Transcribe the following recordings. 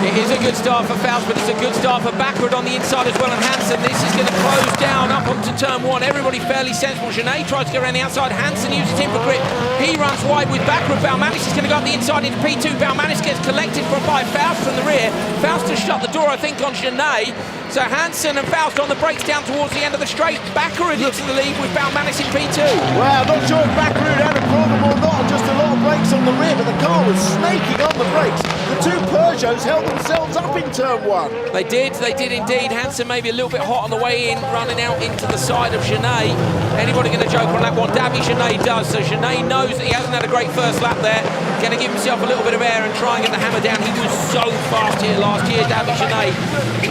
It is a good start for Faust, but it's a good start for Bakkerud on the inside as well, and Hansen. This is going to close down up onto turn one. Everybody fairly sensible. Genet tries to go around the outside. Hansen uses him for grip. He runs wide with Bakkerud. Baumanis is going to go up the inside into P2. Baumanis gets collected by Faust from the rear. Faust has shut the door, I think, on Genet. So Hansen and Faust on the brakes down towards the end of the straight. Bakkerud into the lead with Baumanis in P2. Well, I'm not sure if Bakkerud had a problem or not, just a lot of brakes on the rear, but the car was snaking on the brakes. The two Peugeots held themselves up in turn one. They did indeed. Hansen maybe a little bit hot on the way in, running out into the side of Genet. Anybody going to joke on that one? Davy Genet does, so Genet knows that he hasn't had a great first lap there. Going to give himself a little bit of air and try and get the hammer down. He was so fast here last year, Davy Genet.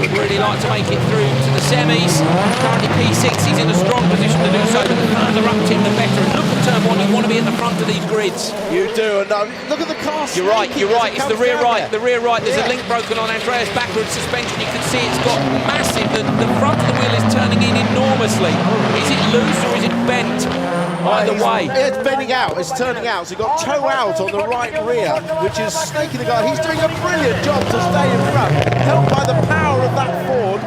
Would really like to make it through to the semis. Currently P6, he's in a strong position to do so, but the further up to him, the better. And look at turn one, you want to be at the front of these grids. You do, and look at the car. You're right, it's the rear right. The rear right, there's a link broken on Andreas Bakkerud's suspension. You can see it's got massive, the front of the wheel is turning in enormously. Is it loose or is it bent? Either way. It's bending out, it's turning out, so you've got toe out on the right rear, which is snaking the guy. He's doing a brilliant job to stay in front, helped by the power of that Ford.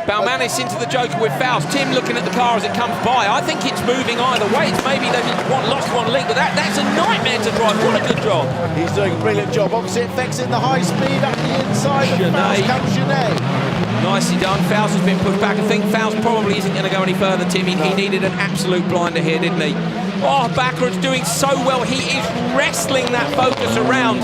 Baumanis into the Joker with Faust. Tim looking at the car as it comes by. I think it's moving either way. It's maybe they've lost one link, but that's a nightmare to drive. What a good job. He's doing a brilliant job. Obviously, it affects in the high speed up the inside of Faust comes Genet. Nicely done. Faust has been pushed back. I think Faust probably isn't going to go any further, Tim. He needed an absolute blinder here, didn't he? Oh, Bakkerud's doing so well. He is wrestling that focus around.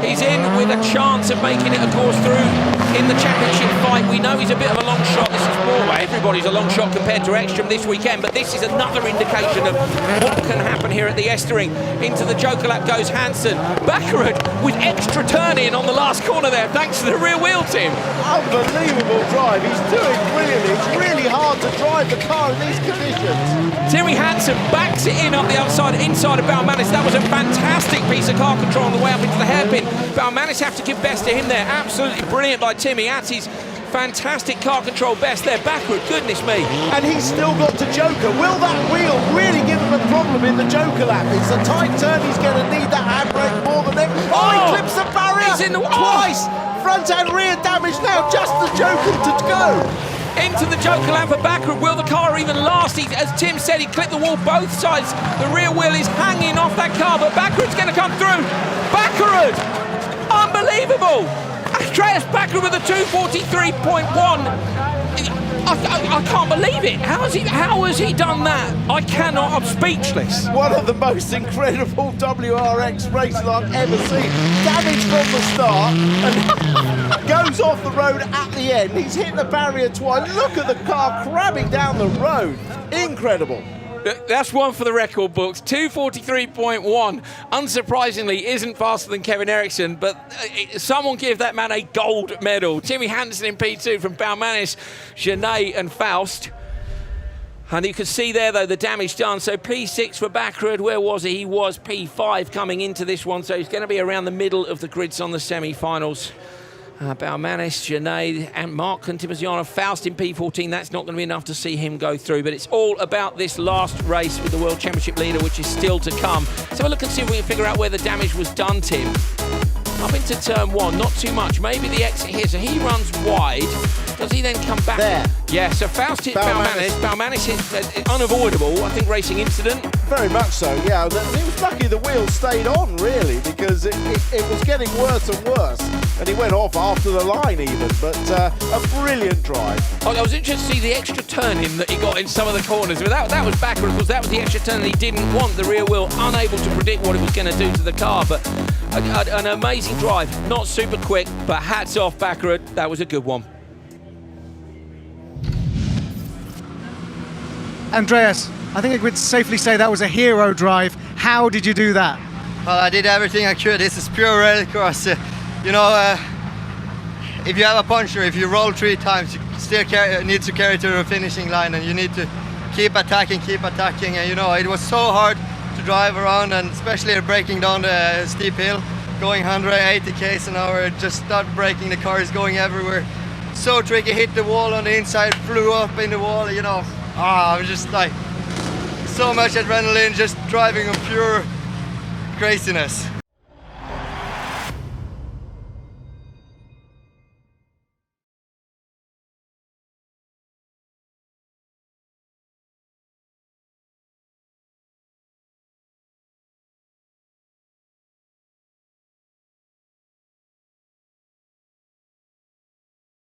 He's in with a chance of making it, of course, through in the championship fight. We know he's a bit of a long shot. This is more, everybody's a long shot compared to Ekstrom this weekend, but this is another indication of what can happen here at the Estering. Into the Joker lap goes Hansen. Bakkerud with extra turn in on the last corner there, thanks to the rear wheel, Tim. Unbelievable drive. He's doing brilliantly. It's really hard to drive the car in these conditions. Timmy Hansen backs it in up the outside, inside of Baumanis. That was a fantastic piece of car control on the way up into the hairpin. Baumanis have to give best to him there. Absolutely brilliant by Timmy at his fantastic car control best there. Bakkerud, goodness me. And he's still got to Joker. Will that wheel really give him a problem in the Joker lap? It's a tight turn. He's going to need that handbrake more than ever. Oh, he clips the barrier he's in the twice. Front and rear damage now. Just the Joker to go. Into the Joker lap for Bakkerud. Will the car even last? As Tim said, he clipped the wall both sides. The rear wheel is hanging off that car, but Bakkerud's going to come through. Bakkerud! Unbelievable! Andreas Bakkerud with a 2:43.1. I can't believe it. How has he done that? I cannot. I'm speechless. One of the most incredible WRX races I've ever seen. Damage from the start and goes off the road at the end. He's hit the barrier twice. Look at the car crabbing down the road. Incredible. That's one for the record books. 2:43.1, unsurprisingly, isn't faster than Kevin Eriksson, but someone give that man a gold medal. Timmy Hansen in P2 from Baumanis, Genet and Faust. And you can see there, though, the damage done. So P6 for Bakkerud. Where was he? He was P5 coming into this one, so he's going to be around the middle of the grids on the semi-finals. Baumanis, Genet and Mark Contimaziano, Faust in P14. That's not going to be enough to see him go through, but it's all about this last race with the World Championship leader, which is still to come. So we'll look and see if we can figure out where the damage was done, Tim. Up into turn one, not too much. Maybe the exit here, so he runs wide. Does he then come back? There. Yeah, so Faust hit Baumanis. Baumanis hit unavoidable, I think, racing incident. Very much so, yeah. He was lucky the wheel stayed on, really, because it was getting worse and worse. And he went off after the line even, but a brilliant drive. I was interested to see the extra turning that he got in some of the corners. But that was Bakkerud, because that was the extra turn that he didn't want. The rear wheel unable to predict what it was going to do to the car, but an amazing drive. Not super quick, but hats off Bakkerud. That was a good one. Andreas, I think I could safely say that was a hero drive. How did you do that? Well, I did everything I could. This is pure rallycross. You know, if you have a puncture, if you roll 3 times, you still need to carry to the finishing line, and you need to keep attacking. And you know, it was so hard to drive around, and especially braking down the steep hill, going 180 km an hour, just start braking, the car is going everywhere. So tricky, hit the wall on the inside, flew up in the wall, you know. I was just like, so much adrenaline, just driving on pure craziness.